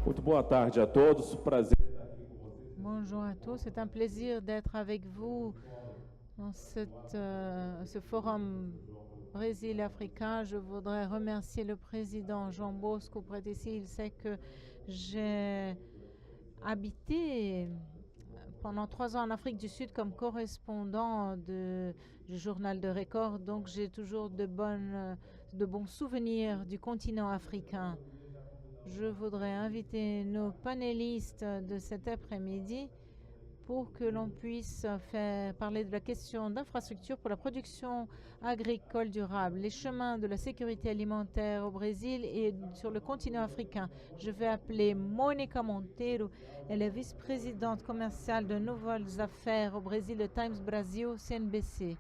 Muito boa tarde a todos. Prazer. Bonjour à tous, c'est un plaisir d'être avec vous dans ce forum Brésil africain. Je voudrais remercier le président Jean Bosco près d'ici. Il sait que j'ai habité pendant 3 ans en Afrique du Sud comme correspondant du journal de Record, donc j'ai toujours de bons souvenirs du continent africain. Je voudrais inviter nos panélistes de cet après-midi pour que l'on puisse faire parler de la question d'infrastructure pour la production agricole durable, les chemins de la sécurité alimentaire au Brésil et sur le continent africain. Je vais appeler Monica Monteiro, elle est vice-présidente commerciale de nouvelles affaires au Brésil de Times Brasil CNBC.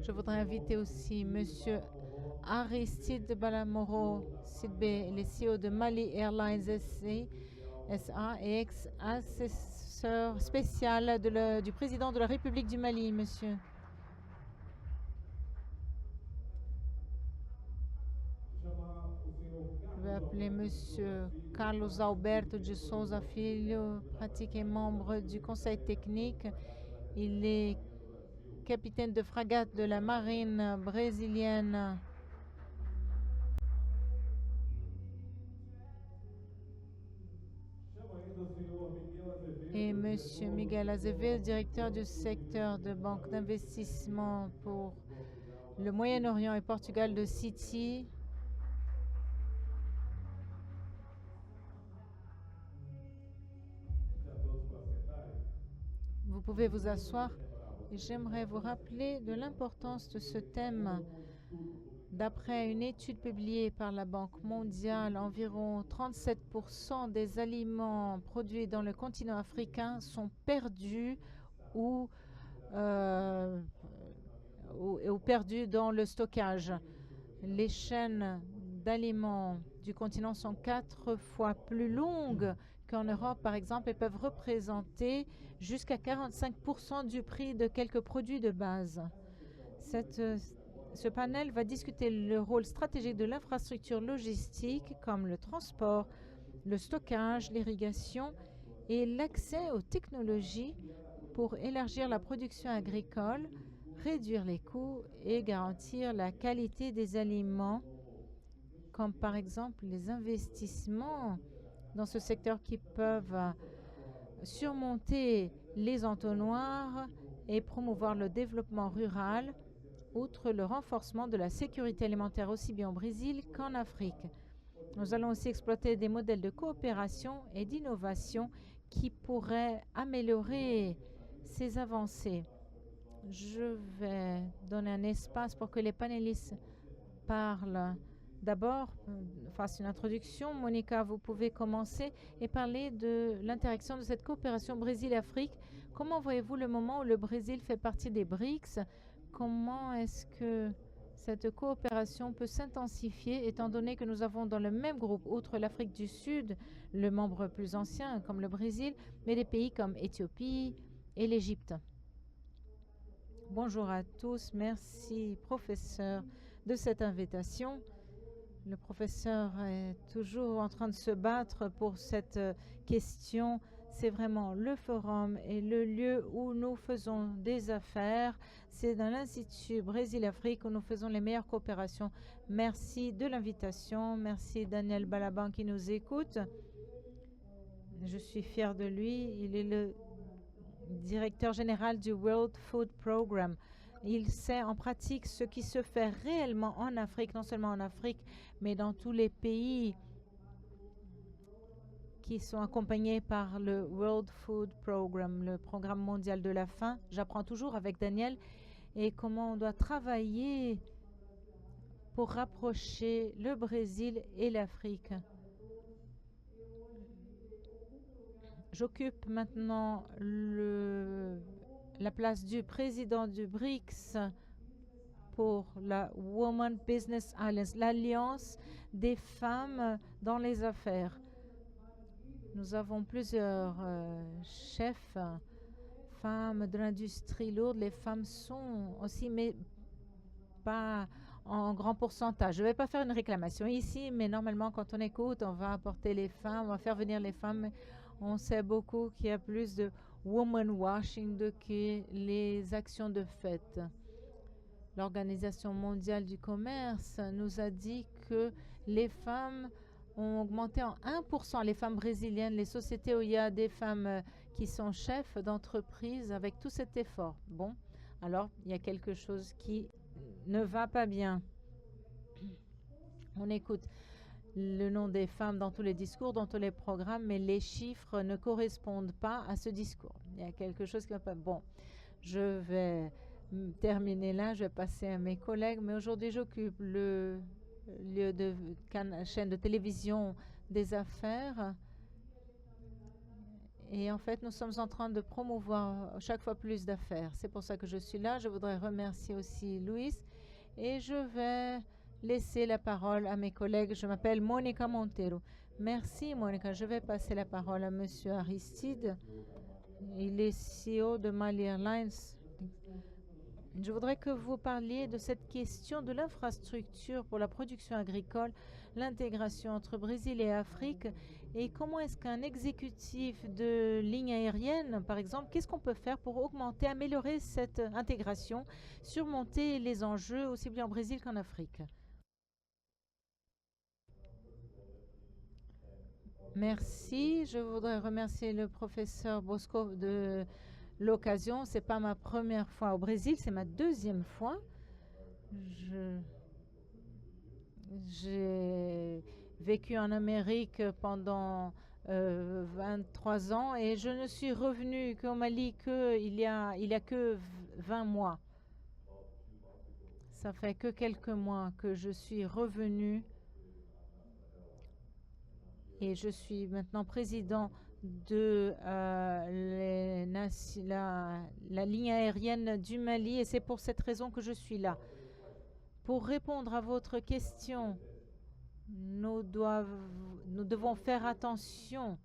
Je voudrais inviter aussi Monsieur Aristide Balamoro Sidbé, le CEO de Mali Airlines SA et ex-assesseur spécial du président de la République du Mali, monsieur. Je vais appeler monsieur Carlos Alberto de Souza Filho, pratique et membre du conseil technique. Il est capitaine de frégate de la marine brésilienne. Et M. Miguel Azevedo, directeur du secteur de banque d'investissement pour le Moyen-Orient et Portugal de Citi. Vous pouvez vous asseoir. J'aimerais vous rappeler de l'importance de ce thème. D'après une étude publiée par la Banque mondiale, environ 37% des aliments produits dans le continent africain sont perdus ou perdus dans le stockage. Les chaînes d'aliments du continent sont 4 fois plus longues qu'en Europe, par exemple, et peuvent représenter jusqu'à 45% du prix de quelques produits de base. Ce panel va discuter le rôle stratégique de l'infrastructure logistique comme le transport, le stockage, l'irrigation et l'accès aux technologies pour élargir la production agricole, réduire les coûts et garantir la qualité des aliments, comme par exemple les investissements dans ce secteur qui peuvent surmonter les entonnoirs et promouvoir le développement rural, outre le renforcement de la sécurité alimentaire aussi bien au Brésil qu'en Afrique. Nous allons aussi exploiter des modèles de coopération et d'innovation qui pourraient améliorer ces avancées. Je vais donner un espace pour que les panélistes parlent. D'abord, fasse une introduction. Monica, vous pouvez commencer et parler de l'interaction de cette coopération Brésil-Afrique. Comment voyez-vous le moment où le Brésil fait partie des BRICS? Comment est-ce que cette coopération peut s'intensifier étant donné que nous avons dans le même groupe, outre l'Afrique du Sud, le membre plus ancien comme le Brésil, mais des pays comme Éthiopie et l'Égypte? Bonjour à tous, merci professeur de cette invitation. Le professeur est toujours en train de se battre pour cette question. C'est vraiment le forum et le lieu où nous faisons des affaires. C'est dans l'Institut Brésil-Afrique où nous faisons les meilleures coopérations. Merci de l'invitation. Merci Daniel Balaban qui nous écoute. Je suis fière de lui. Il est le directeur général du World Food Programme. Il sait en pratique ce qui se fait réellement en Afrique, non seulement en Afrique, mais dans tous les pays qui sont accompagnés par le World Food Programme, le programme mondial de la faim. J'apprends toujours avec Daniel et comment on doit travailler pour rapprocher le Brésil et l'Afrique. J'occupe maintenant la place du président du BRICS pour la Women Business Alliance, l'alliance des femmes dans les affaires. Nous avons plusieurs chefs femmes de l'industrie lourde, les femmes sont aussi, mais pas en grand pourcentage. Je ne vais pas faire une réclamation ici, mais normalement, quand on écoute, on va apporter les femmes, on va faire venir les femmes. On sait beaucoup qu'il y a plus de woman washing que les actions de fête. L'Organisation mondiale du commerce nous a dit que les femmes ont augmenté en 1%, les femmes brésiliennes, les sociétés où il y a des femmes qui sont chefs d'entreprise avec tout cet effort. Bon, alors il y a quelque chose qui ne va pas bien. On écoute le nom des femmes dans tous les discours, dans tous les programmes, mais les chiffres ne correspondent pas à ce discours. Il y a quelque chose qui ne va pas. Bon, je vais terminer là, je vais passer à mes collègues, mais aujourd'hui j'occupe le lieu de chaîne de télévision des affaires. Et en fait, nous sommes en train de promouvoir chaque fois plus d'affaires. C'est pour ça que je suis là. Je voudrais remercier aussi Louis. Et je vais laisser la parole à mes collègues. Je m'appelle Monica Montero. Merci, Monica. Je vais passer la parole à Monsieur Aristide. Il est CEO de Mali Airlines. Je voudrais que vous parliez de cette question de l'infrastructure pour la production agricole, l'intégration entre Brésil et Afrique, et comment est-ce qu'un exécutif de ligne aérienne, par exemple, qu'est-ce qu'on peut faire pour augmenter, améliorer cette intégration, surmonter les enjeux aussi bien au Brésil qu'en Afrique? Merci. Je voudrais remercier le professeur Bosco de l'occasion. Ce n'est pas ma première fois au Brésil, c'est ma deuxième fois. J'ai vécu en Amérique pendant 23 ans et je ne suis revenue qu'au Mali il y a que 20 mois. Ça fait que quelques mois que je suis revenue et je suis maintenant président de la ligne aérienne du Mali et c'est pour cette raison que je suis là. Pour répondre à votre question, nous devons faire attention.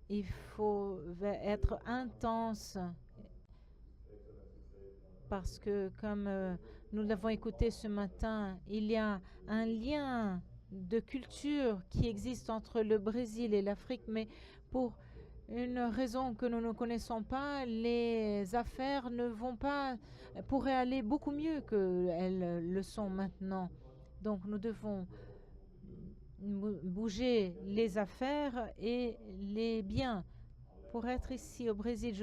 Il faut être intense parce que, comme nous l'avons écouté ce matin, il y a un lien de culture qui existe entre le Brésil et l'Afrique, mais pour une raison que nous ne connaissons pas, les affaires pourraient aller beaucoup mieux qu'elles le sont maintenant. Donc nous devons bouger les affaires et les biens. Pour être ici au Brésil,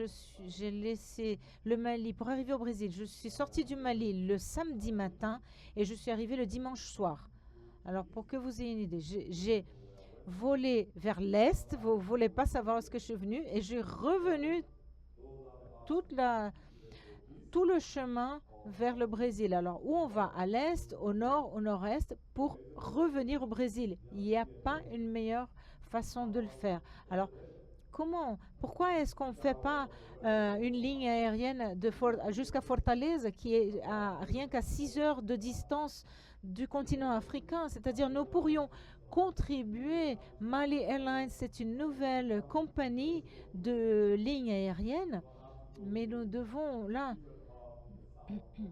j'ai laissé le Mali. Pour arriver au Brésil, je suis sortie du Mali le samedi matin et je suis arrivée le dimanche soir. Alors pour que vous ayez une idée, j'ai volé vers l'est, vous ne voulez pas savoir où est-ce que je suis venue, et j'ai revenu tout le chemin vers le Brésil. Alors, où on va? À l'est, au nord, au nord-est, pour revenir au Brésil. Il n'y a pas une meilleure façon de le faire. Alors, pourquoi est-ce qu'on ne fait pas une ligne aérienne jusqu'à Fortaleza, qui est rien qu'à 6 heures de distance du continent africain? C'est-à-dire, nous pourrions contribuer. Mali Airlines, c'est une nouvelle compagnie de lignes aériennes, mais nous devons, là,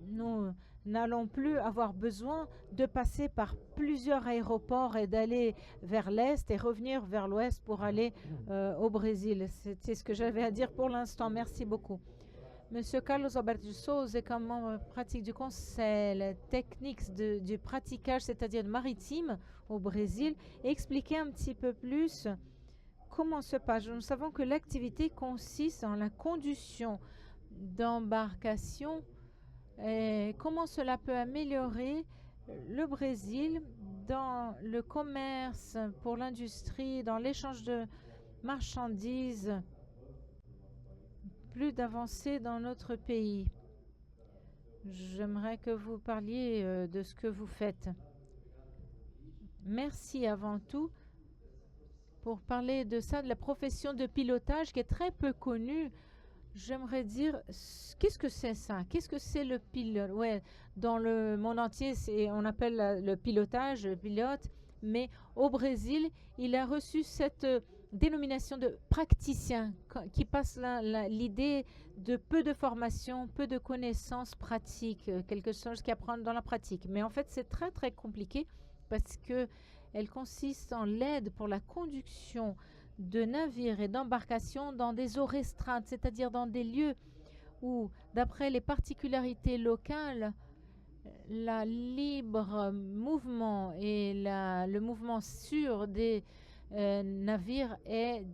nous n'allons plus avoir besoin de passer par plusieurs aéroports et d'aller vers l'est et revenir vers l'ouest pour aller au Brésil. C'est ce que j'avais à dire pour l'instant. Merci beaucoup. Monsieur Carlos Alberto de Souza est comme membre pratique du conseil technique du praticage, c'est-à-dire maritime au Brésil, et expliquer un petit peu plus comment se passe. Nous savons que l'activité consiste en la conduction d'embarcations et comment cela peut améliorer le Brésil dans le commerce, pour l'industrie, dans l'échange de marchandises, plus d'avancées dans notre pays. J'aimerais que vous parliez de ce que vous faites. Merci avant tout pour parler de ça, de la profession de pilotage qui est très peu connue. J'aimerais dire, qu'est-ce que c'est ça? Qu'est-ce que c'est le pilote? Ouais, dans le monde entier, on appelle le pilotage, le pilote, mais au Brésil, il a reçu cette dénomination de praticien qui passe l'idée de peu de formation, peu de connaissances pratiques, quelque chose qui apprend dans la pratique. Mais en fait, c'est très très compliqué parce que elle consiste en l'aide pour la conduction de navires et d'embarcations dans des eaux restreintes, c'est-à-dire dans des lieux où, d'après les particularités locales, la libre mouvement et le mouvement sûr des navire est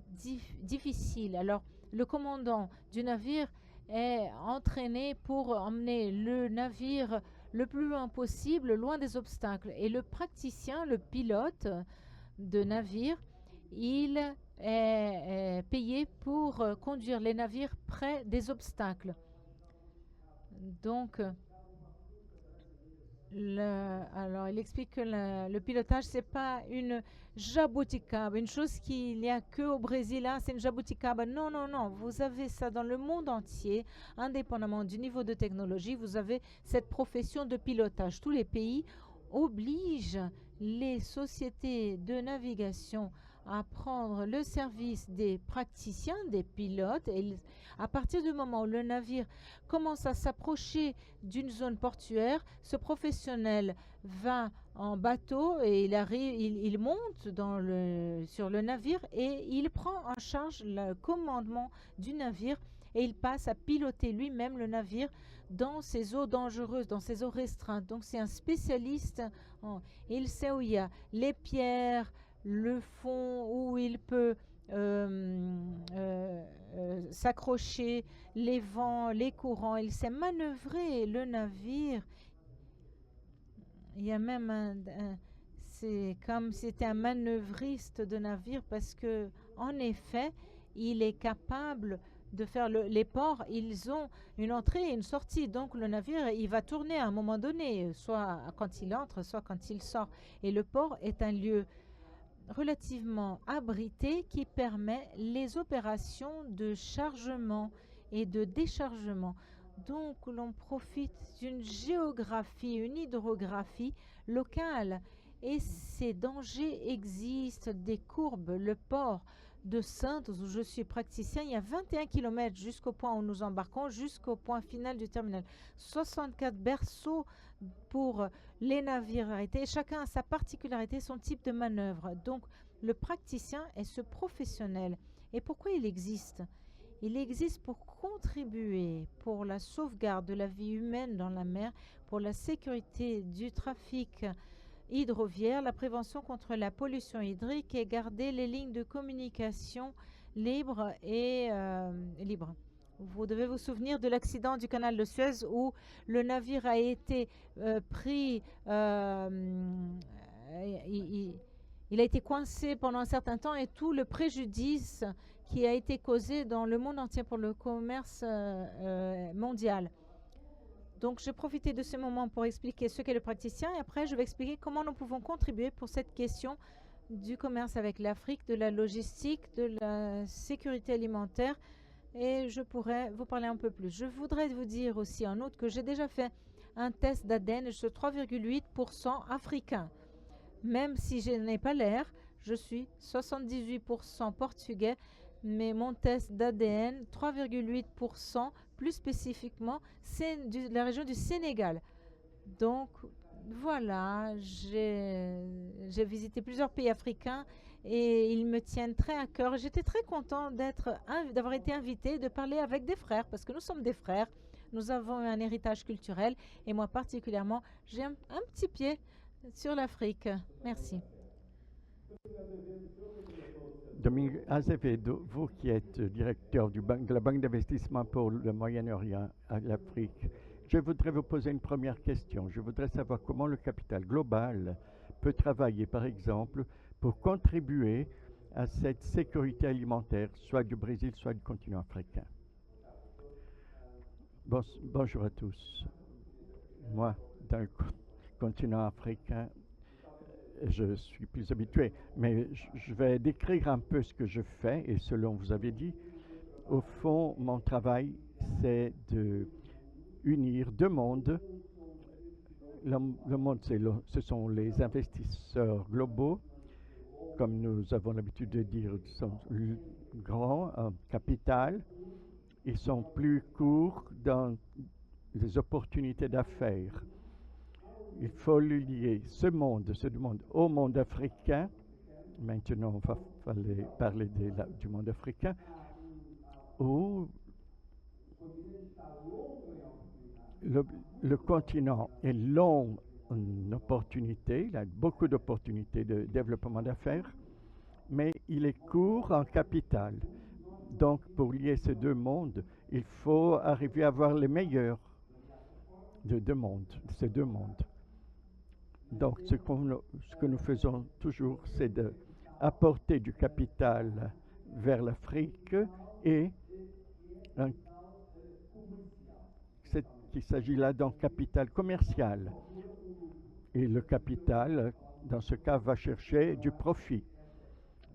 difficile. Alors, le commandant du navire est entraîné pour emmener le navire le plus loin possible, loin des obstacles. Et le praticien, le pilote de navire, il est payé pour conduire les navires près des obstacles. Donc, alors, il explique que le pilotage, c'est pas une jabuticaba, une chose qu'il n'y a que au Brésil, là, c'est une jabuticaba. Non, non, non, vous avez ça dans le monde entier, indépendamment du niveau de technologie, vous avez cette profession de pilotage. Tous les pays obligent les sociétés de navigation à prendre le service des praticiens, des pilotes. Et à partir du moment où le navire commence à s'approcher d'une zone portuaire, ce professionnel va en bateau et il monte sur le navire et il prend en charge le commandement du navire et il passe à piloter lui-même le navire dans ces eaux dangereuses, dans ces eaux restreintes. Donc c'est un spécialiste, il sait où il y a les pierres, le fond, où il peut s'accrocher, les vents, les courants. Il sait manœuvrer le navire. Il y a même c'est comme si c'était un manœuvriste de navire parce que, en effet, il est capable de faire les ports. Ils ont une entrée et une sortie. Donc, le navire, il va tourner à un moment donné, soit quand il entre, soit quand il sort. Et le port est un lieu relativement abrité qui permet les opérations de chargement et de déchargement. Donc l'on profite d'une géographie, une hydrographie locale et ces dangers existent, des courbes. Le port de Saintes où je suis praticien, il y a 21 km jusqu'au point où nous embarquons, jusqu'au point final du terminal. 64 berceaux pour les navires arrêtés. Chacun a sa particularité, son type de manœuvre. Donc, le praticien est ce professionnel. Et pourquoi il existe? Il existe pour contribuer pour la sauvegarde de la vie humaine dans la mer, pour la sécurité du trafic hydroviaire, la prévention contre la pollution hydrique et garder les lignes de communication libres et libres. Vous devez vous souvenir de l'accident du canal de Suez où le navire a été pris, il a été coincé pendant un certain temps et tout le préjudice qui a été causé dans le monde entier pour le commerce mondial. Donc, j'ai profité de ce moment pour expliquer ce qu'est le praticien et après, je vais expliquer comment nous pouvons contribuer pour cette question du commerce avec l'Afrique, de la logistique, de la sécurité alimentaire et je pourrais vous parler un peu plus. Je voudrais vous dire aussi en outre que j'ai déjà fait un test d'ADN et je suis 3,8% africain. Même si je n'ai pas l'air, je suis 78% portugais, mais mon test d'ADN, 3,8%, plus spécifiquement, c'est de la région du Sénégal. Donc, voilà, j'ai visité plusieurs pays africains et ils me tiennent très à cœur. J'étais très content d'avoir été invitée, de parler avec des frères, parce que nous sommes des frères. Nous avons un héritage culturel et moi particulièrement, j'ai un petit pied sur l'Afrique. Merci. Dominique Azevedo, vous qui êtes directeur de la Banque d'investissement pour le Moyen-Orient à l'Afrique, je voudrais vous poser une première question. Je voudrais savoir comment le capital global peut travailler, par exemple, pour contribuer à cette sécurité alimentaire, soit du Brésil, soit du continent africain. Bonjour à tous. Moi, dans le continent africain, je suis plus habitué, mais je vais décrire un peu ce que je fais et selon vous avez dit. Au fond, mon travail, c'est de unir deux mondes. Le monde, ce sont les investisseurs globaux comme nous avons l'habitude de dire, sont grands en capital. Ils sont plus courts dans les opportunités d'affaires. Il faut lier ce monde au monde africain. Maintenant, on va parler du monde africain, où le continent est long en opportunités, il a beaucoup d'opportunités de développement d'affaires, mais il est court en capital. Donc, pour lier ces deux mondes, il faut arriver à avoir les meilleurs de ces deux mondes. Donc, ce que nous faisons toujours, c'est d'apporter du capital vers l'Afrique et qu'il s'agit là d'un capital commercial. Et le capital, dans ce cas, va chercher du profit.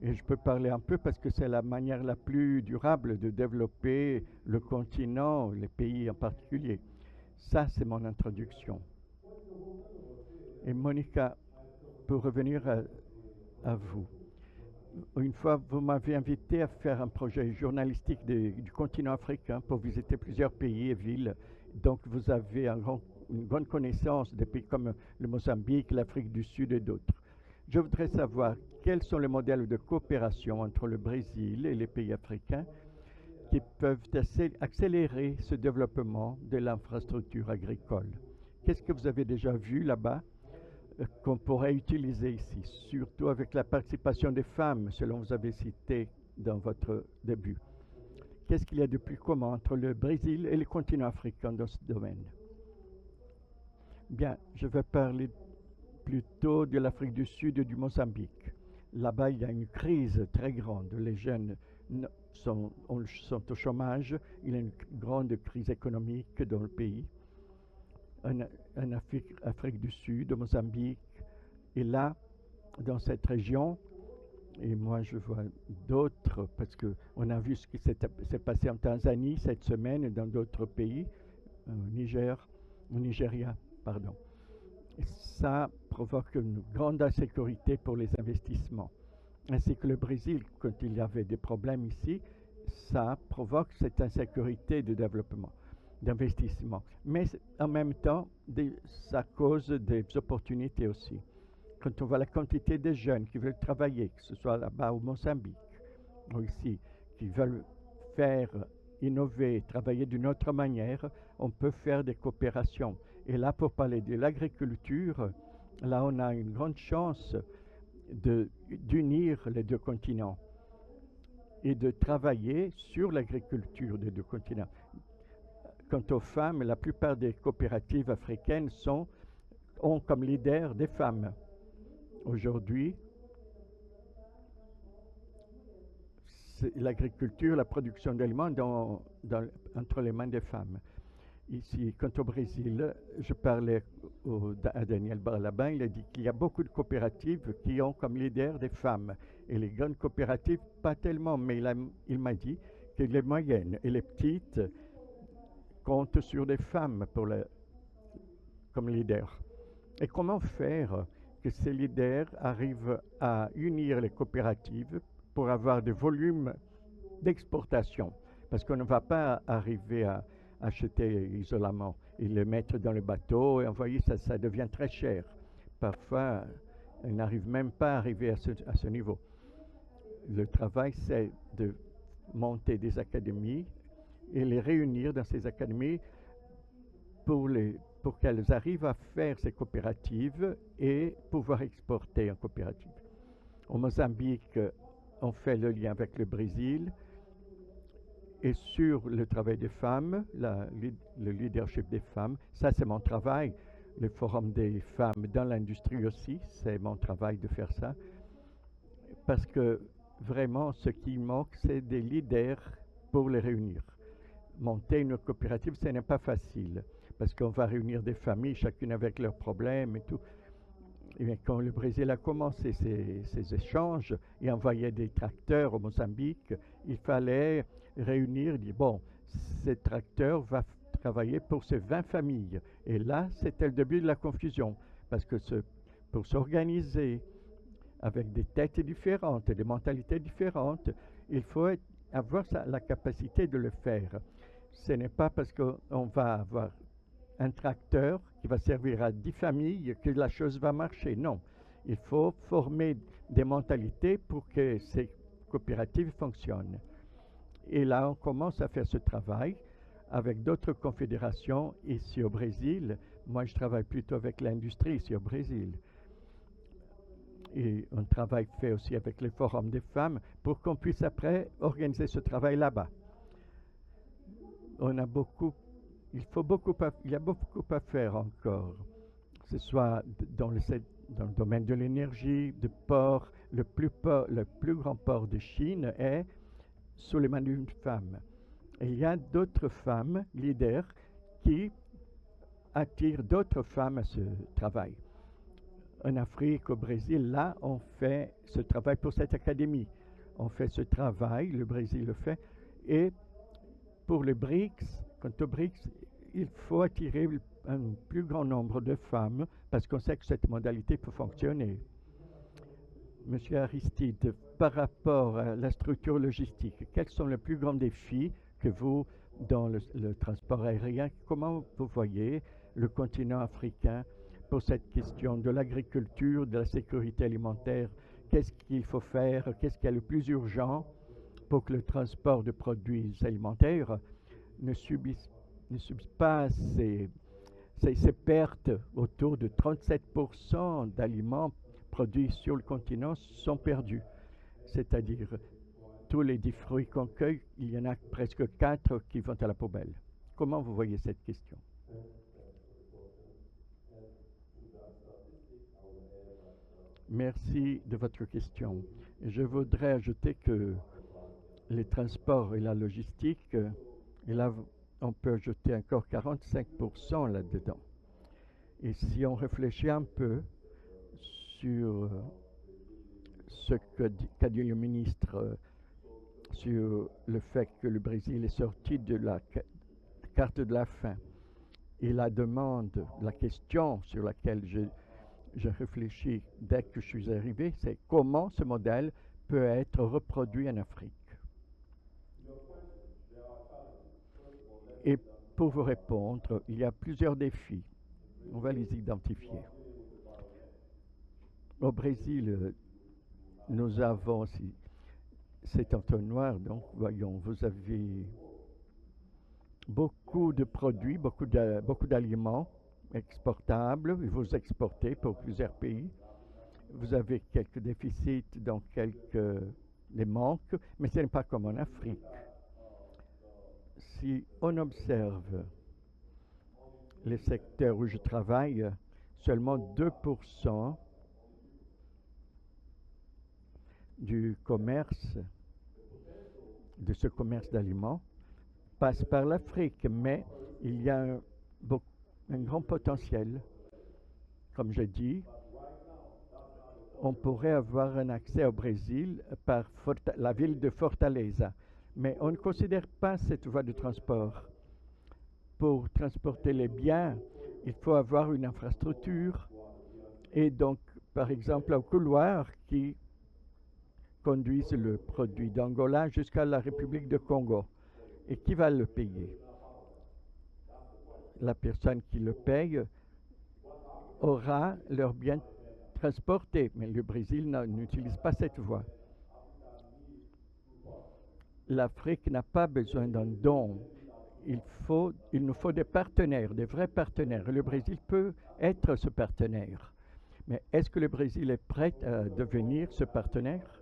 Et je peux parler un peu parce que c'est la manière la plus durable de développer le continent, les pays en particulier. Ça, c'est mon introduction. Et Monica, pour revenir à vous, une fois, vous m'avez invité à faire un projet journalistique du continent africain pour visiter plusieurs pays et villes. Donc, vous avez une grande connaissance des pays comme le Mozambique, l'Afrique du Sud et d'autres. Je voudrais savoir quels sont les modèles de coopération entre le Brésil et les pays africains qui peuvent accélérer ce développement de l'infrastructure agricole. Qu'est-ce que vous avez déjà vu là-bas qu'on pourrait utiliser ici, surtout avec la participation des femmes, selon vous avez cité dans votre début? Qu'est-ce qu'il y a de plus commun entre le Brésil et le continent africain dans ce domaine? Bien, je vais parler plutôt de l'Afrique du Sud et du Mozambique. Là-bas, il y a une crise très grande. Les jeunes sont au chômage. Il y a une grande crise économique dans le pays. En Afrique du Sud, au Mozambique. Et là, dans cette région, et moi je vois d'autres, parce qu'on a vu ce qui s'est passé en Tanzanie cette semaine et dans d'autres pays, au Nigeria, pardon. Et ça provoque une grande insécurité pour les investissements. Ainsi que le Brésil, quand il y avait des problèmes ici, ça provoque cette insécurité de développement, d'investissement. Mais en même temps, ça cause des opportunités aussi. Quand on voit la quantité de jeunes qui veulent travailler, que ce soit là-bas au Mozambique ou ici, qui veulent faire, innover, travailler d'une autre manière, on peut faire des coopérations. Et là, pour parler de l'agriculture, là, on a une grande chance d'unir les deux continents et de travailler sur l'agriculture des deux continents. Quant aux femmes, la plupart des coopératives africaines ont comme leader des femmes. Aujourd'hui, l'agriculture, la production d'aliments entre les mains des femmes. Ici, quant au Brésil, je parlais à Daniel Barlabin, il a dit qu'il y a beaucoup de coopératives qui ont comme leader des femmes. Et les grandes coopératives, pas tellement, mais il m'a dit que les moyennes et les petites comptent sur des femmes comme leaders. Et comment faire que ces leaders arrivent à unir les coopératives pour avoir des volumes d'exportation? Parce qu'on ne va pas arriver à acheter isolément et le mettre dans le bateau et envoyer, ça devient très cher. Parfois, on n'arrive même pas à arriver à ce niveau. Le travail, c'est de monter des académies et les réunir dans ces académies pour qu'elles arrivent à faire ces coopératives et pouvoir exporter en coopérative. Au Mozambique, on fait le lien avec le Brésil. Et sur le travail des femmes, le leadership des femmes, ça c'est mon travail. Le forum des femmes dans l'industrie aussi, c'est mon travail de faire ça. Parce que vraiment, ce qui manque, c'est des leaders pour les réunir. Monter une coopérative, ce n'est pas facile. Parce qu'on va réunir des familles, chacune avec leurs problèmes et tout. Et quand le Brésil a commencé ces échanges et envoyait des tracteurs au Mozambique, il fallait réunir, dire bon, ces tracteurs va travailler pour ces 20 familles. Et là, c'était le début de la confusion, parce que pour s'organiser avec des têtes différentes, des mentalités différentes. Il faut avoir la capacité de le faire. Ce n'est pas parce qu'on va avoir un tracteur qui va servir à 10 familles que la chose va marcher. Non, il faut former des mentalités pour que ces coopératives fonctionnent. Et là, on commence à faire ce travail avec d'autres confédérations ici au Brésil. Moi, je travaille plutôt avec l'industrie ici au Brésil. Et un travail fait aussi avec les forums des femmes pour qu'on puisse après organiser ce travail là-bas. On a beaucoup, il y a beaucoup à faire encore, que ce soit dans le domaine de l'énergie, de port. Le plus grand port de Chine est sous les mains d'une femme. Et il y a d'autres femmes leaders qui attirent d'autres femmes à ce travail. En Afrique, au Brésil, là, on fait ce travail pour cette académie. On fait ce travail, le Brésil le fait. Et pour les BRICS, quant aux BRICS, il faut attirer un plus grand nombre de femmes parce qu'on sait que cette modalité peut fonctionner. Monsieur Aristide, par rapport à la structure logistique, quels sont les plus grands défis que vous, dans le transport aérien, comment vous voyez le continent africain pour cette question de l'agriculture, de la sécurité alimentaire? Qu'est-ce qu'il faut faire? Qu'est-ce qui est le plus urgent pour que le transport de produits alimentaires ne subisse pas ces pertes? Autour de 37% d'aliments produits sur le continent sont perdus. C'est-à-dire, tous les 10 fruits qu'on cueille, il y en a presque 4 qui vont à la poubelle. Comment vous voyez cette question? Merci de votre question. Je voudrais ajouter que les transports et la logistique, et là, on peut ajouter encore 45% là-dedans. Et si on réfléchit un peu sur ce qu'a dit le ministre sur le fait que le Brésil est sorti de la carte de la faim, et la demande, la question sur laquelle je réfléchis dès que je suis arrivé, c'est comment ce modèle peut être reproduit en Afrique. Et pour vous répondre, il y a plusieurs défis. On va les identifier. Au Brésil, nous avons aussi cet entonnoir, donc voyons, vous avez beaucoup de produits, beaucoup d'aliments exportables, vous exportez pour plusieurs pays. Vous avez quelques déficits dans des manques, mais ce n'est pas comme en Afrique. Si on observe les secteurs où je travaille, seulement 2% du commerce, de ce commerce d'aliments, passe par l'Afrique, mais il y a un grand potentiel. Comme je dis, on pourrait avoir un accès au Brésil par la ville de Fortaleza, mais on ne considère pas cette voie de transport. Pour transporter les biens, il faut avoir une infrastructure et donc, par exemple, un couloir qui conduise le produit d'Angola jusqu'à la République de Congo. Et qui va le payer? La personne qui le paye aura leurs biens transportés, mais le Brésil n'utilise pas cette voie. L'Afrique n'a pas besoin d'un don. Il nous faut des partenaires, des vrais partenaires. Le Brésil peut être ce partenaire. Mais est-ce que le Brésil est prêt à devenir ce partenaire?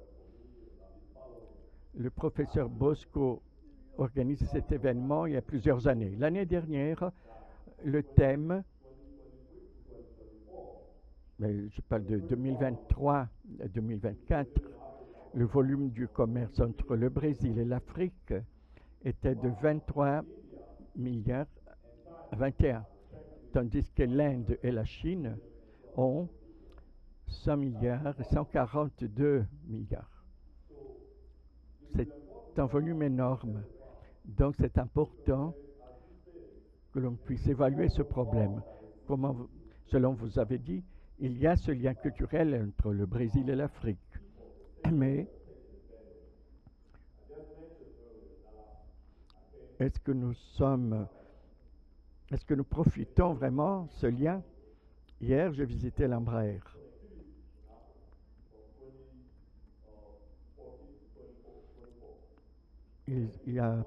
Le professeur Bosco organise cet événement il y a plusieurs années. L'année dernière, le thème, je parle de 2023-2024, le volume du commerce entre le Brésil et l'Afrique était de 23 milliards à 21, tandis que l'Inde et la Chine ont 100 milliards et 142 milliards. C'est un volume énorme. Donc c'est important que l'on puisse évaluer ce problème. Selon vous avez dit, Il y a ce lien culturel entre le Brésil et l'Afrique. Mais est-ce que nous profitons vraiment de ce lien? Hier, j'ai visité l'Embraer. Il y a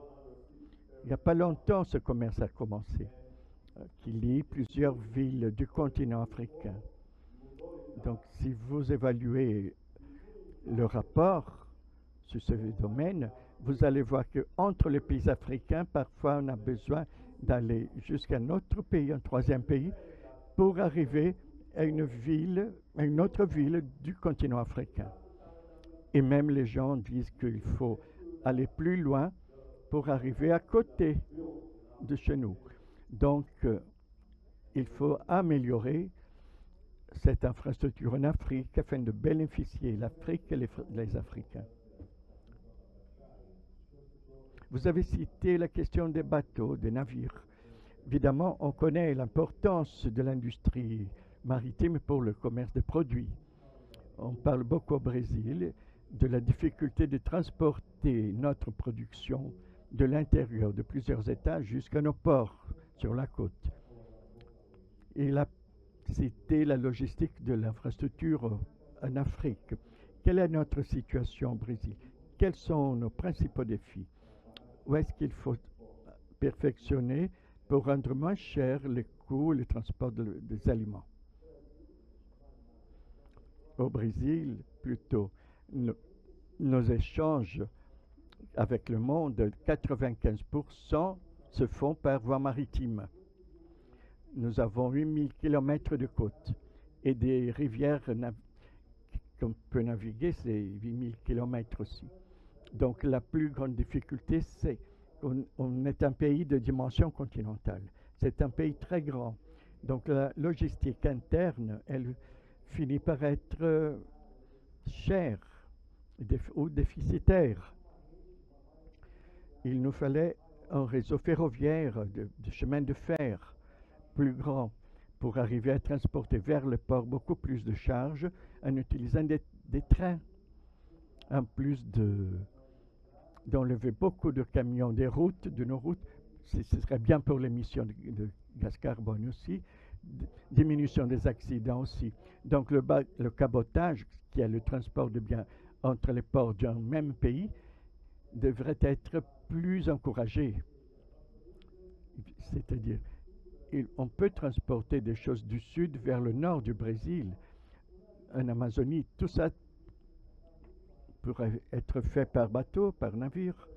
pas longtemps, ce commerce a commencé, qui lie plusieurs villes du continent africain. Donc, si vous évaluez le rapport sur ce domaine, vous allez voir qu'entre les pays africains, parfois on a besoin d'aller jusqu'à un autre pays, un troisième pays, pour arriver à une autre ville du continent africain. Et même les gens disent qu'il faut aller plus loin pour arriver à côté de chez nous. Donc, il faut améliorer cette infrastructure en Afrique afin de bénéficier l'Afrique et les Africains. Vous avez cité la question des bateaux, des navires. Évidemment, on connaît l'importance de l'industrie maritime pour le commerce des produits. On parle beaucoup au Brésil de la difficulté de transporter notre production de l'intérieur de plusieurs États jusqu'à nos ports sur la côte. Il a cité la logistique de l'infrastructure en Afrique. Quelle est notre situation au Brésil? Quels sont nos principaux défis? Où est-ce qu'il faut perfectionner pour rendre moins cher les coûts et le transport des aliments? Au Brésil, plutôt, nos échanges avec le monde, 95% se font par voie maritime. Nous avons 8000 km de côte et des rivières qu'on peut naviguer, c'est 8000 km aussi. Donc la plus grande difficulté, c'est qu'on est un pays de dimension continentale. C'est un pays très grand. Donc la logistique interne, elle finit par être chère ou déficitaire. Il nous fallait un réseau ferroviaire, de chemin de fer plus grand pour arriver à transporter vers le port beaucoup plus de charges en utilisant des trains, en plus d'enlever beaucoup de camions des routes, de nos routes. Ce serait bien pour l'émission de gaz carbone aussi, diminution des accidents aussi. Donc le cabotage, qui est le transport de biens entre les ports d'un même pays, devrait être plus encouragé. C'est-à-dire, on peut transporter des choses du sud vers le nord du Brésil, en Amazonie. Tout ça pourrait être fait par bateau, par navire.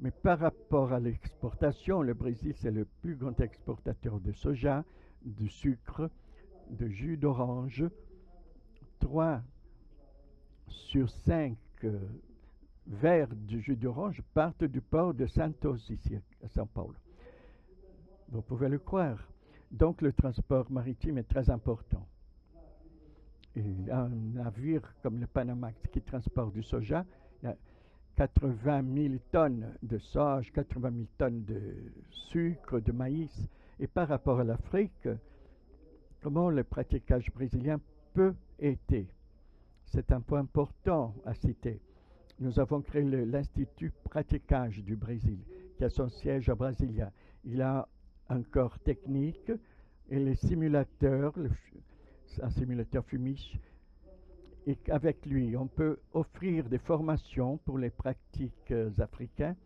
Mais par rapport à l'exportation, le Brésil, c'est le plus grand exportateur de soja, de sucre, de jus d'orange. 3 sur 5 verres de jus d'orange partent du port de Santos, ici à São Paulo. Vous pouvez le croire. Donc le transport maritime est très important. Et un navire comme le Panamax qui transporte du soja, il y a 80 000 tonnes de soja, 80 000 tonnes de sucre, de maïs. Et par rapport à l'Afrique, comment le pratiquage brésilien peut aider? C'est un point important à citer. Nous avons créé l'Institut Praticage du Brésil, qui a son siège à Brasilia. Il a un corps technique et les simulateurs, un simulateur FUMIS, et avec lui, on peut offrir des formations pour les pratiques africains.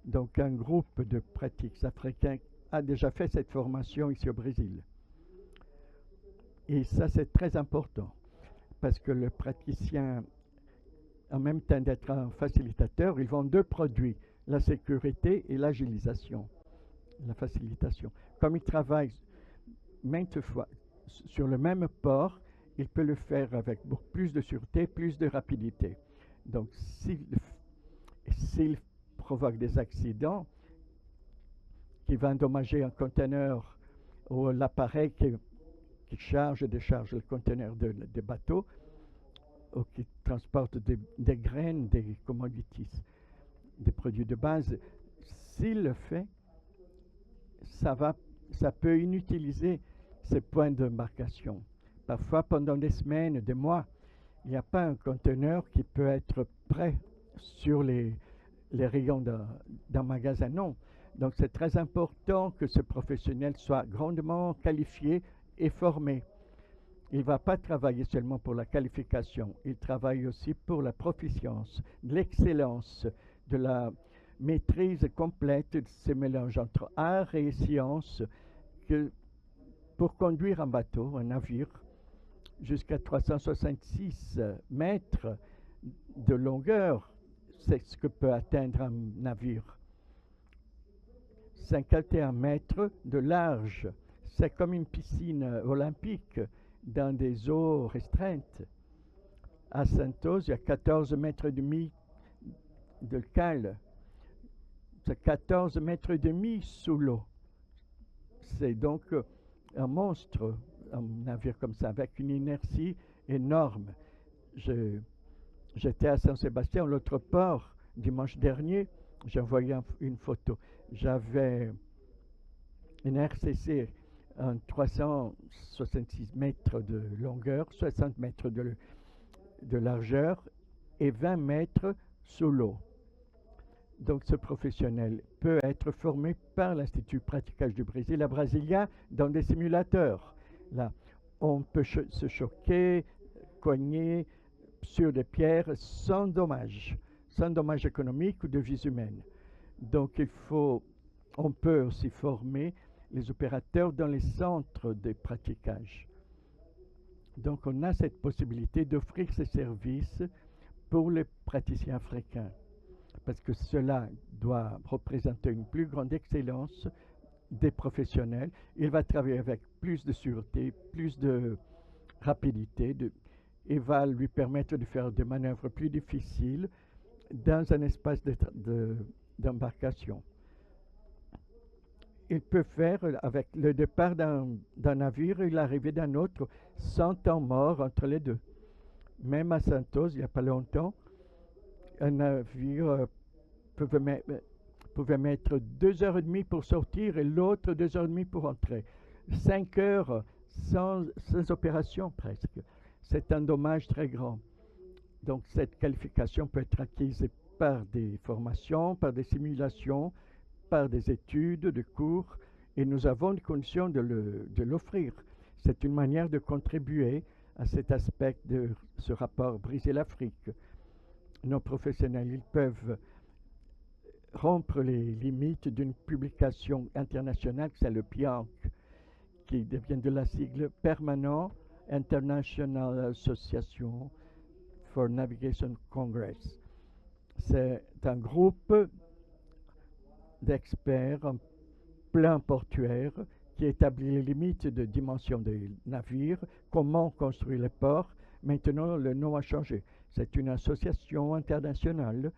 Donc, un groupe de pratiques africains a déjà fait cette formation ici au Brésil. Et ça, c'est très important, parce que le praticien, en même temps d'être un facilitateur, il vend deux produits, la sécurité et l'agilisation, la facilitation. Comme il travaille maintes fois sur le même port, il peut le faire avec beaucoup plus de sûreté, plus de rapidité. Donc, s'il provoque des accidents qui vont endommager un conteneur ou l'appareil qui charge et décharge le conteneur des bateaux, ou qui transporte des graines, des commodities, des produits de base, s'il le fait, ça peut inutiliser ces points d'embarcation, Parfois, pendant des semaines, des mois, il n'y a pas un conteneur qui peut être prêt sur les rayons d'un magasin. Non. Donc, c'est très important que ce professionnel soit grandement qualifié et formé. Il ne va pas travailler seulement pour la qualification, il travaille aussi pour la proficience, l'excellence, de la maîtrise complète de ce mélange entre art et science que pour conduire un bateau, un navire, jusqu'à 366 mètres de longueur, c'est ce que peut atteindre un navire. 51 mètres de large, c'est comme une piscine olympique dans des eaux restreintes. À Santos, il y a 14 mètres et demi de cale. C'est 14 mètres et demi sous l'eau. C'est donc un monstre, un navire comme ça, avec une inertie énorme. J'étais à Saint-Sébastien, l'autre port, dimanche dernier, j'ai envoyé une photo. J'avais une RCC en 366 mètres de longueur, 60 mètres de largeur et 20 mètres sous l'eau. Donc ce professionnel peut être formé par l'Institut Praticage du Brésil à Brasilia dans des simulateurs. Là, on peut se choquer, cogner sur des pierres sans dommage économique ou de vie humaine. Donc on peut aussi former les opérateurs dans les centres de praticage. Donc on a cette possibilité d'offrir ces services pour les praticiens africains, parce que cela doit représenter une plus grande excellence des professionnels. Il va travailler avec plus de sûreté, plus de rapidité, et va lui permettre de faire des manœuvres plus difficiles dans un espace d'embarcation. Il peut faire, avec le départ d'un navire et l'arrivée d'un autre, sans temps mort entre les deux. Même à Santos, il n'y a pas longtemps, un navire pouvait mettre 2h30 pour sortir et l'autre 2h30 pour entrer. 5 heures sans opération presque. C'est un dommage très grand. Donc cette qualification peut être acquise par des formations, par des simulations, par des études, de cours, et nous avons les conditions de l'offrir. C'est une manière de contribuer à cet aspect de ce rapport Brésil-Afrique. Nos professionnels, ils peuvent rompre les limites d'une publication internationale, c'est le PIANC, qui devient de la sigle Permanent International Association for Navigation Congress. C'est un groupe d'experts en plan portuaire qui établit les limites de dimension des navires, comment construire les ports. Maintenant, le nom a changé. C'est une association internationale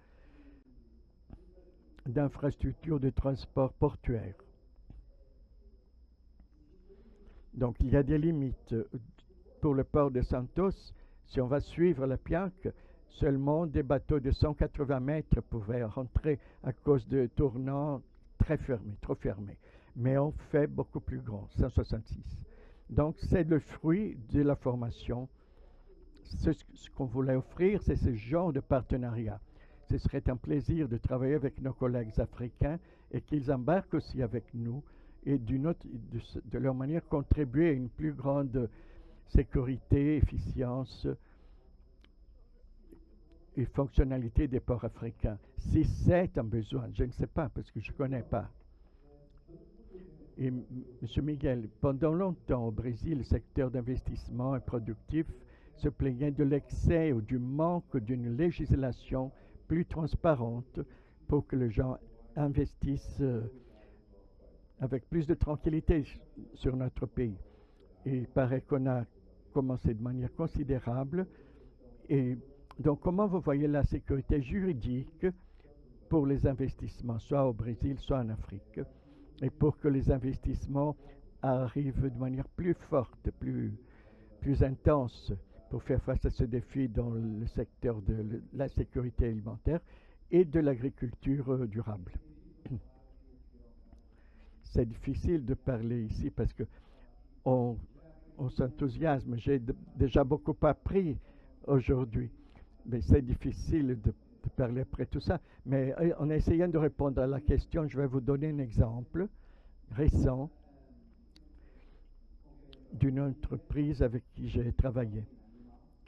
d'infrastructures de transport portuaire. Donc, il y a des limites. Pour le port de Santos, si on va suivre la PIANC, seulement des bateaux de 180 mètres pouvaient rentrer à cause de tournants très fermés, trop fermés. Mais on fait beaucoup plus grand, 166. Donc, c'est le fruit de la formation. Ce qu'on voulait offrir, c'est ce genre de partenariat. Ce serait un plaisir de travailler avec nos collègues africains et qu'ils embarquent aussi avec nous et de leur manière contribuer à une plus grande sécurité, efficience et fonctionnalité des ports africains. Si c'est un besoin, je ne sais pas parce que je ne connais pas. Et M. Miguel, pendant longtemps au Brésil, le secteur d'investissement et productif se plaignait de l'excès ou du manque d'une législation plus transparente pour que les gens investissent avec plus de tranquillité sur notre pays. Et il paraît qu'on a commencé de manière considérable. Et donc, comment vous voyez la sécurité juridique pour les investissements, soit au Brésil, soit en Afrique, et pour que les investissements arrivent de manière plus forte, plus intense, pour faire face à ce défi dans le secteur de la sécurité alimentaire et de l'agriculture durable. C'est difficile de parler ici parce que on on s'enthousiasme. J'ai déjà beaucoup appris aujourd'hui, mais c'est difficile de parler après tout ça. Mais en essayant de répondre à la question, je vais vous donner un exemple récent d'une entreprise avec qui j'ai travaillé.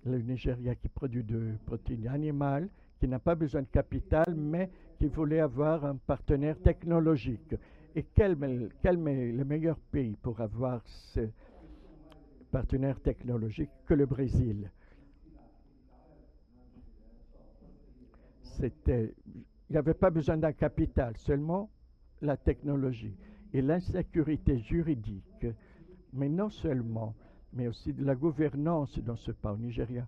Le Nigeria qui produit de protéines animales, qui n'a pas besoin de capital, mais qui voulait avoir un partenaire technologique. Et quel est le meilleur pays pour avoir ce partenaire technologique que le Brésil? Il n'y avait pas besoin d'un capital, seulement la technologie et l'insécurité juridique, mais non seulement, mais aussi de la gouvernance dans ce pays au Nigeria.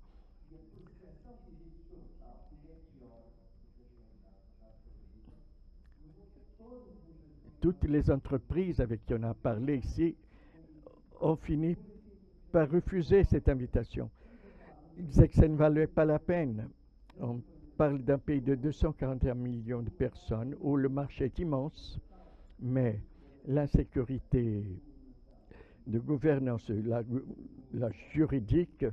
Toutes les entreprises avec qui on a parlé ici ont fini par refuser cette invitation. Ils disaient que ça ne valait pas la peine. On parle d'un pays de 241 millions de personnes où le marché est immense, mais l'insécurité de gouvernance, la juridique,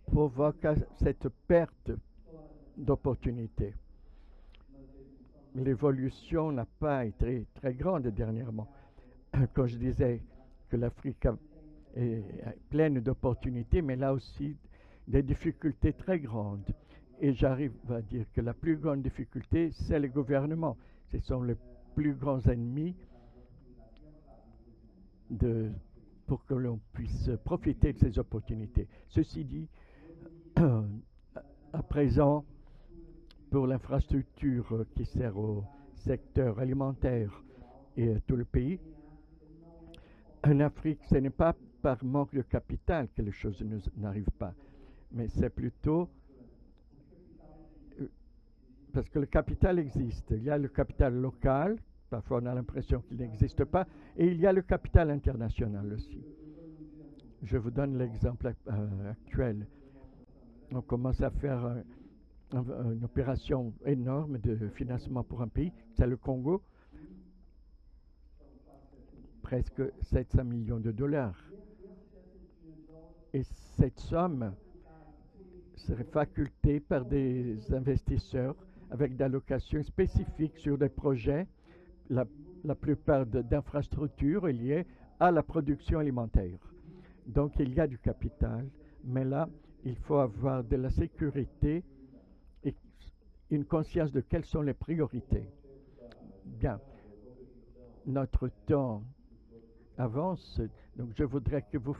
provoque cette perte d'opportunités. L'évolution n'a pas été très grande dernièrement. Quand je disais que l'Afrique est pleine d'opportunités, mais là aussi des difficultés très grandes. Et j'arrive à dire que la plus grande difficulté, c'est le gouvernement. Ce sont les plus grands ennemis pour que l'on puisse profiter de ces opportunités. Ceci dit, à présent, pour l'infrastructure qui sert au secteur alimentaire et à tout le pays, en Afrique, ce n'est pas par manque de capital que les choses n'arrivent pas, mais c'est plutôt parce que le capital existe. Il y a le capital local, parfois on a l'impression qu'il n'existe pas, et il y a le capital international aussi. Je vous donne l'exemple actuel. On commence à faire une opération énorme de financement pour un pays, c'est le Congo, presque 700 millions de dollars. Et cette somme serait facultée par des investisseurs avec des allocations spécifiques sur des projets, la plupart d'infrastructures liées à la production alimentaire. Donc il y a du capital, mais là, il faut avoir de la sécurité et une conscience de quelles sont les priorités. Bien, notre temps avance, donc je voudrais que vous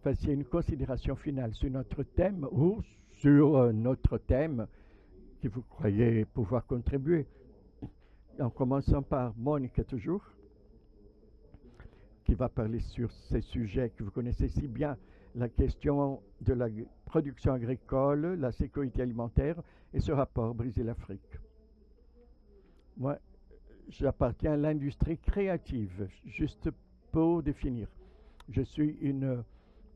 fassiez une considération finale sur notre thème ou sur notre thème que vous croyez pouvoir contribuer. En commençant par Monique toujours, qui va parler sur ces sujets que vous connaissez si bien, la question de la production agricole, la sécurité alimentaire et ce rapport Brésil-Afrique. Moi, j'appartiens à l'industrie créative, juste pour définir. Je suis une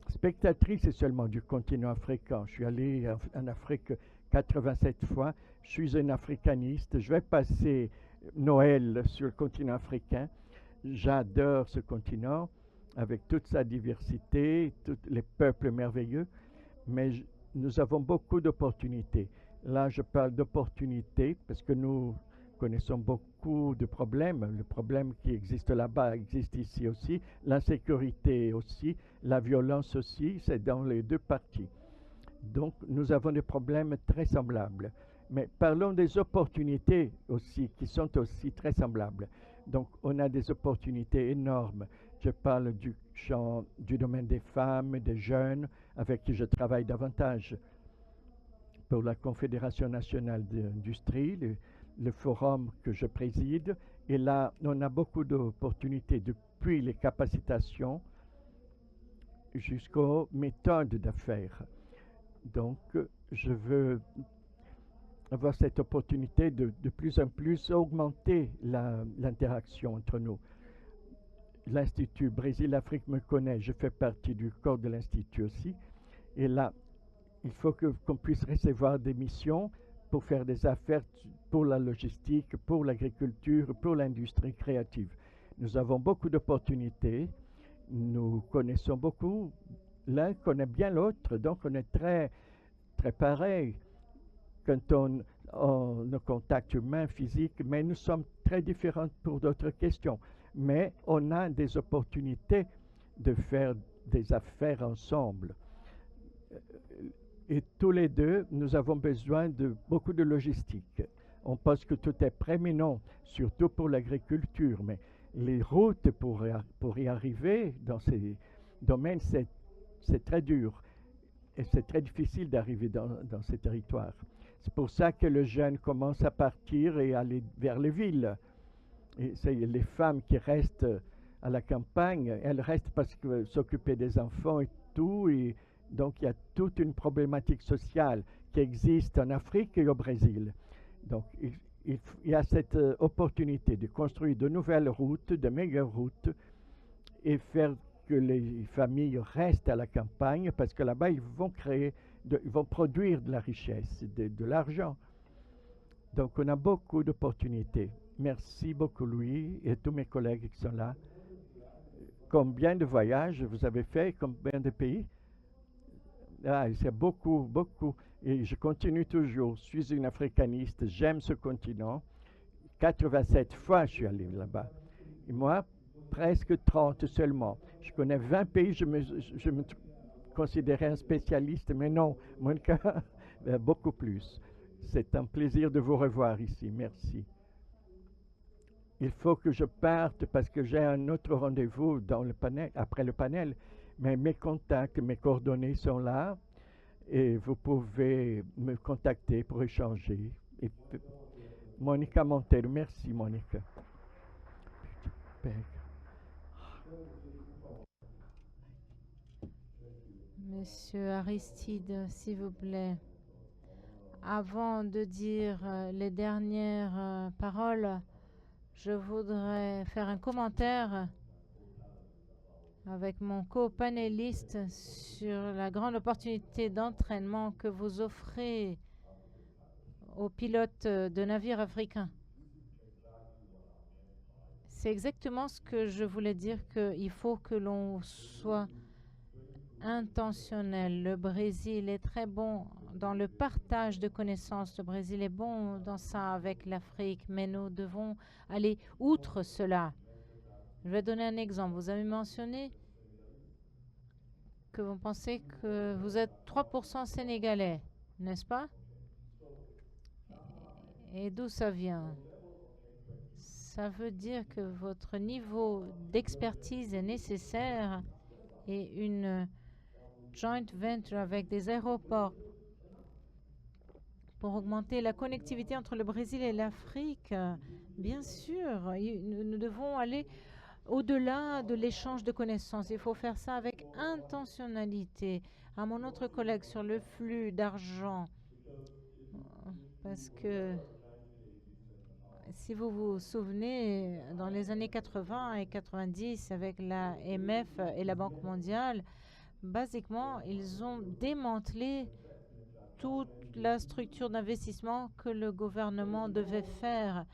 spectatrice seulement du continent africain. Je suis allé en Afrique 87 fois. Je suis un africaniste. Je vais passer Noël sur le continent africain. J'adore ce continent avec toute sa diversité, tous les peuples merveilleux, mais nous avons beaucoup d'opportunités. Là, je parle d'opportunités parce que nous connaissons beaucoup de problèmes. Le problème qui existe là-bas existe ici aussi. L'insécurité aussi, la violence aussi, c'est dans les deux parties. Donc, nous avons des problèmes très semblables. Mais parlons des opportunités aussi, qui sont aussi très semblables. Donc, on a des opportunités énormes. Je parle du champ, du domaine des femmes, des jeunes, avec qui je travaille davantage. Pour la Confédération nationale d'industrie, le forum que je préside, et là, on a beaucoup d'opportunités, depuis les capacitations jusqu'aux méthodes d'affaires. Donc, je veux avoir cette opportunité de plus en plus augmenter l'interaction entre nous. L'Institut Brésil-Afrique me connaît, je fais partie du corps de l'Institut aussi, et là, il faut qu'on puisse recevoir des missions pour faire des affaires pour la logistique, pour l'agriculture, pour l'industrie créative. Nous avons beaucoup d'opportunités. Nous connaissons beaucoup. L'un connaît bien l'autre, donc on est très, très pareil quand on a contact humain, physique, mais nous sommes très différents pour d'autres questions. Mais on a des opportunités de faire des affaires ensemble. Et tous les deux, nous avons besoin de beaucoup de logistique. On pense que tout est prééminent, surtout pour l'agriculture, mais les routes pour y arriver dans ces domaines, c'est très dur. Et c'est très difficile d'arriver dans ces territoires. C'est pour ça que les jeunes commencent à partir et aller vers les villes. Et c'est les femmes qui restent à la campagne, elles restent parce que s'occuper des enfants et tout. Et donc il y a toute une problématique sociale qui existe en Afrique et au Brésil. Donc il y a cette opportunité de construire de nouvelles routes, de meilleures routes, et faire que les familles restent à la campagne, parce que là-bas, ils vont ils vont produire de la richesse, de l'argent. Donc, on a beaucoup d'opportunités. Merci beaucoup, Louis, et tous mes collègues qui sont là. Combien de voyages vous avez fait? Combien de pays? Ah, c'est beaucoup, beaucoup. Et je continue toujours. Je suis une africaniste, j'aime ce continent. 87 fois, je suis allé là-bas. Et moi, presque 30 seulement. Je connais 20 pays, je me considérais un spécialiste, mais non, mon cas, beaucoup plus. C'est un plaisir de vous revoir ici, merci. Il faut que je parte parce que j'ai un autre rendez-vous dans le panel, après le panel, mais mes contacts, mes coordonnées sont là et vous pouvez me contacter pour échanger. Et Monica Montero, merci Monica. Monsieur Aristide, s'il vous plaît, avant de dire les dernières paroles, je voudrais faire un commentaire avec mon co-panéliste sur la grande opportunité d'entraînement que vous offrez aux pilotes de navires africains. C'est exactement ce que je voulais dire, qu'il faut que l'on soit intentionnel. Le Brésil est très bon dans le partage de connaissances. Le Brésil est bon dans ça avec l'Afrique, mais nous devons aller outre cela. Je vais donner un exemple. Vous avez mentionné que vous pensez que vous êtes 3% sénégalais, n'est-ce pas? Et d'où ça vient? Ça veut dire que votre niveau d'expertise est nécessaire et une joint venture avec des aéroports pour augmenter la connectivité entre le Brésil et l'Afrique. Bien sûr, nous devons aller au-delà de l'échange de connaissances. Il faut faire ça avec intentionnalité. À mon autre collègue sur le flux d'argent, parce que si vous vous souvenez, dans les années 80 et 90, avec la MF et la Banque mondiale, basiquement, ils ont démantelé toute la structure d'investissement que le gouvernement devait faire.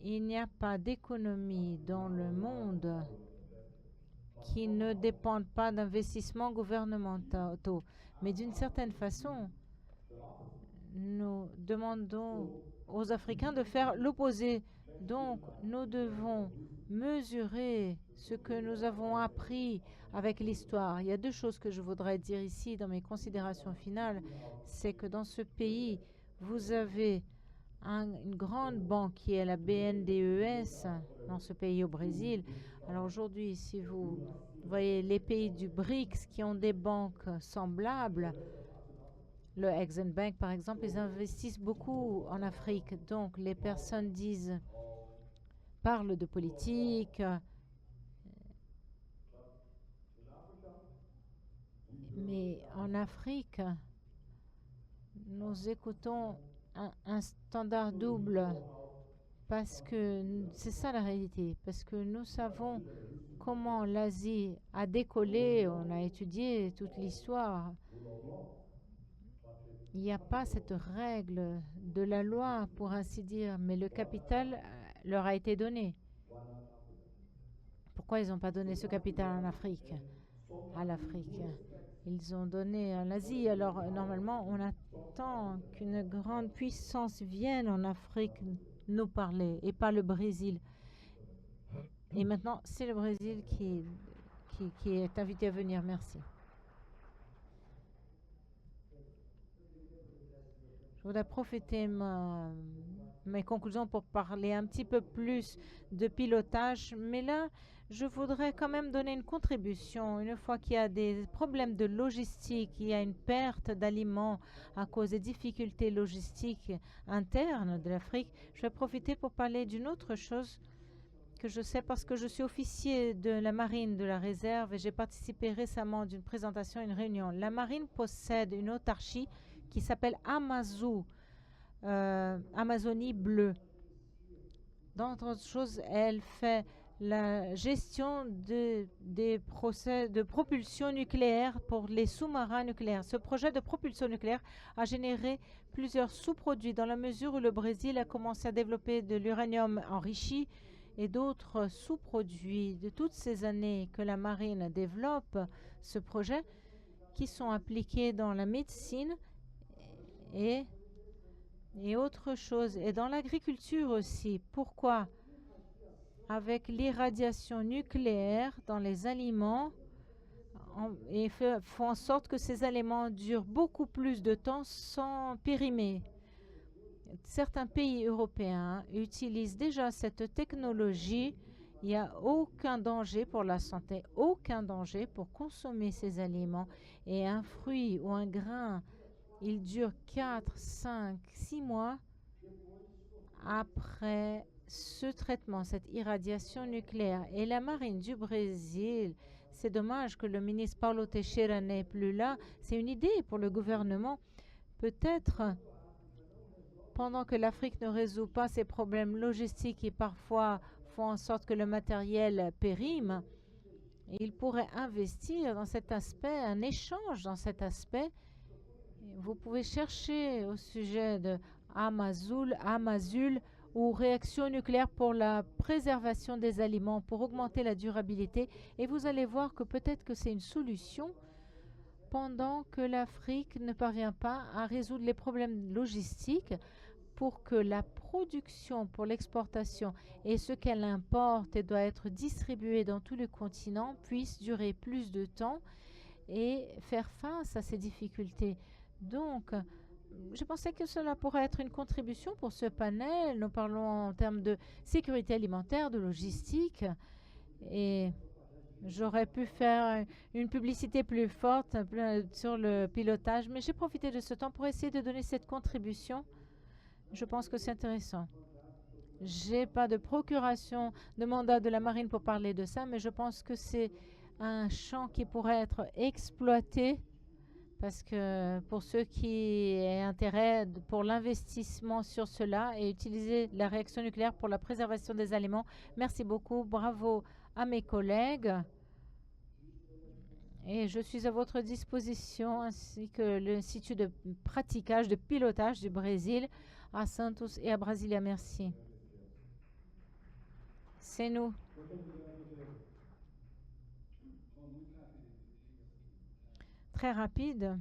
Il n'y a pas d'économie dans le monde qui ne dépende pas d'investissements gouvernementaux. Mais d'une certaine façon, nous demandons aux Africains de faire l'opposé. Donc, nous devons mesurer ce que nous avons appris avec l'histoire. Il y a deux choses que je voudrais dire ici dans mes considérations finales. C'est que dans ce pays, vous avez une grande banque qui est la BNDES, dans ce pays au Brésil. Alors aujourd'hui, si vous voyez les pays du BRICS qui ont des banques semblables, le Exim Bank, par exemple, ils investissent beaucoup en Afrique. Donc, les personnes parlent de politique, mais en Afrique, nous écoutons un standard double parce que c'est ça la réalité, parce que nous savons comment l'Asie a décollé, on a étudié toute l'histoire. Il n'y a pas cette règle de la loi, pour ainsi dire, mais le capital leur a été donné. Pourquoi ils n'ont pas donné ce capital en Afrique, à l'Afrique? Ils ont donné à l'Asie. Alors, normalement, on attend qu'une grande puissance vienne en Afrique nous parler et pas le Brésil. Et maintenant, c'est le Brésil qui est invité à venir. Merci. Je voudrais profiter mes conclusions pour parler un petit peu plus de pilotage. Mais là, je voudrais quand même donner une contribution. Une fois qu'il y a des problèmes de logistique, il y a une perte d'aliments à cause des difficultés logistiques internes de l'Afrique, je vais profiter pour parler d'une autre chose que je sais parce que je suis officier de la marine de la réserve et j'ai participé récemment d'une présentation à une réunion. La marine possède une autarchie qui s'appelle Amazou, Amazonie bleue. D'autres choses, elle fait la gestion des procès de propulsion nucléaire pour les sous-marins nucléaires. Ce projet de propulsion nucléaire a généré plusieurs sous-produits dans la mesure où le Brésil a commencé à développer de l'uranium enrichi et d'autres sous-produits. De toutes ces années que la marine développe ce projet, qui sont appliqués dans la médecine et autre chose, et dans l'agriculture aussi. Pourquoi? Avec l'irradiation nucléaire dans les aliments, et font en sorte que ces aliments durent beaucoup plus de temps sans périmer. Certains pays européens utilisent déjà cette technologie. Il n'y a aucun danger pour la santé, aucun danger pour consommer ces aliments. Et un fruit ou un grain, il dure 4, 5, 6 mois après ce traitement, cette irradiation nucléaire. Et la marine du Brésil, c'est dommage que le ministre Paulo Teixeira n'est plus là. C'est une idée pour le gouvernement. Peut-être, pendant que l'Afrique ne résout pas ses problèmes logistiques et parfois font en sorte que le matériel périme, il pourrait investir dans cet aspect, un échange dans cet aspect. Vous pouvez chercher au sujet de Amazul ou réaction nucléaire pour la préservation des aliments, pour augmenter la durabilité. Et vous allez voir que peut-être que c'est une solution pendant que l'Afrique ne parvient pas à résoudre les problèmes logistiques pour que la production pour l'exportation et ce qu'elle importe et doit être distribuée dans tout le continent puisse durer plus de temps et faire face à ces difficultés. Donc, je pensais que cela pourrait être une contribution pour ce panel. Nous parlons en termes de sécurité alimentaire, de logistique, et j'aurais pu faire une publicité plus forte sur le pilotage, mais j'ai profité de ce temps pour essayer de donner cette contribution. Je pense que c'est intéressant. Je n'ai pas de procuration de mandat de la marine pour parler de ça, mais je pense que c'est un champ qui pourrait être exploité parce que pour ceux qui aient intérêt pour l'investissement sur cela et utiliser la réaction nucléaire pour la préservation des aliments. Merci beaucoup. Bravo à mes collègues. Et je suis à votre disposition ainsi que l'Institut de praticage, de pilotage du Brésil à Santos et à Brasilia. Merci. C'est nous. Très rapide.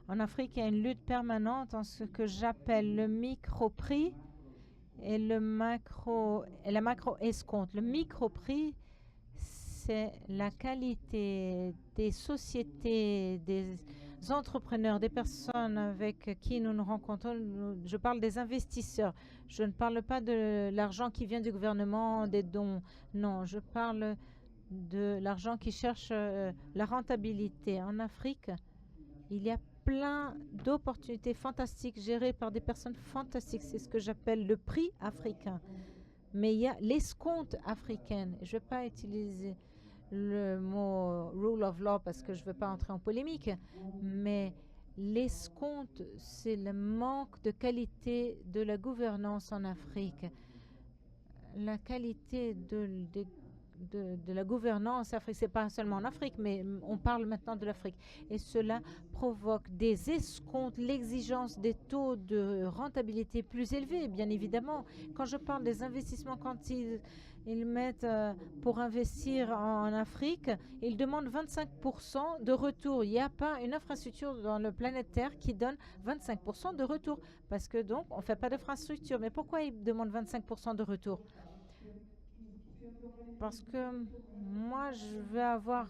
En Afrique, il y a une lutte permanente en ce que j'appelle le micro-prix et la macro-escompte. Le micro-prix, c'est la qualité des sociétés, des entrepreneurs, des personnes avec qui nous nous rencontrons. Je parle des investisseurs. Je ne parle pas de l'argent qui vient du gouvernement, des dons. Non, je parle de l'argent qui cherche la rentabilité. En Afrique, il y a plein d'opportunités fantastiques gérées par des personnes fantastiques. C'est ce que j'appelle le prix africain. Mais il y a l'escompte africaine. Je ne vais pas utiliser le mot rule of law parce que je ne veux pas entrer en polémique, mais l'escompte, c'est le manque de qualité de la gouvernance en Afrique. La qualité de la gouvernance africaine. Ce n'est pas seulement en Afrique, mais on parle maintenant de l'Afrique. Et cela provoque des escomptes, l'exigence des taux de rentabilité plus élevés, bien évidemment. Quand je parle des investissements, quand ils mettent pour investir en Afrique, ils demandent 25% de retour. Il n'y a pas une infrastructure dans le planète Terre qui donne 25% de retour. Parce que donc, on ne fait pas d'infrastructure. Mais pourquoi ils demandent 25% de retour? Parce que moi, je vais avoir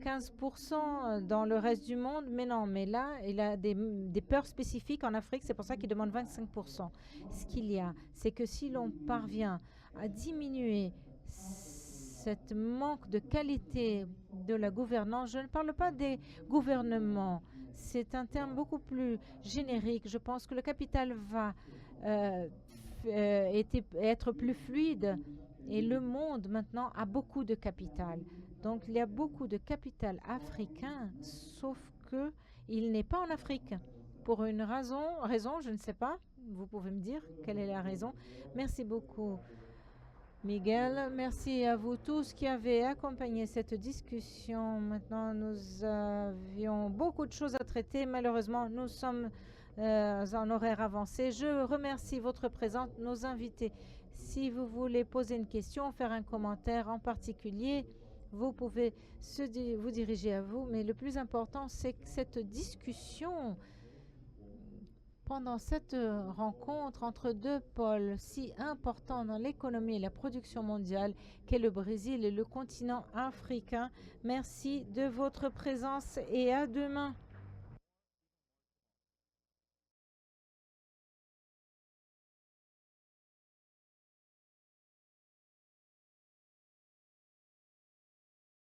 15% dans le reste du monde, mais non, mais là, il a des peurs spécifiques en Afrique, c'est pour ça qu'il demande 25%. Ce qu'il y a, c'est que si l'on parvient à diminuer cette manque de qualité de la gouvernance, je ne parle pas des gouvernements, c'est un terme beaucoup plus générique. Je pense que le capital va être plus fluide. Et le monde maintenant a beaucoup de capital. Donc il y a beaucoup de capital africain, sauf que il n'est pas en Afrique. Pour une raison, je ne sais pas. Vous pouvez me dire quelle est la raison. Merci beaucoup, Miguel. Merci à vous tous qui avez accompagné cette discussion. Maintenant, nous avions beaucoup de choses à traiter. Malheureusement, nous sommes en horaire avancé. Je remercie votre présence, nos invités. Si vous voulez poser une question, faire un commentaire en particulier, vous pouvez vous diriger à vous. Mais le plus important, c'est que cette discussion, pendant cette rencontre entre deux pôles si importants dans l'économie et la production mondiale, qu'est le Brésil et le continent africain, merci de votre présence et à demain.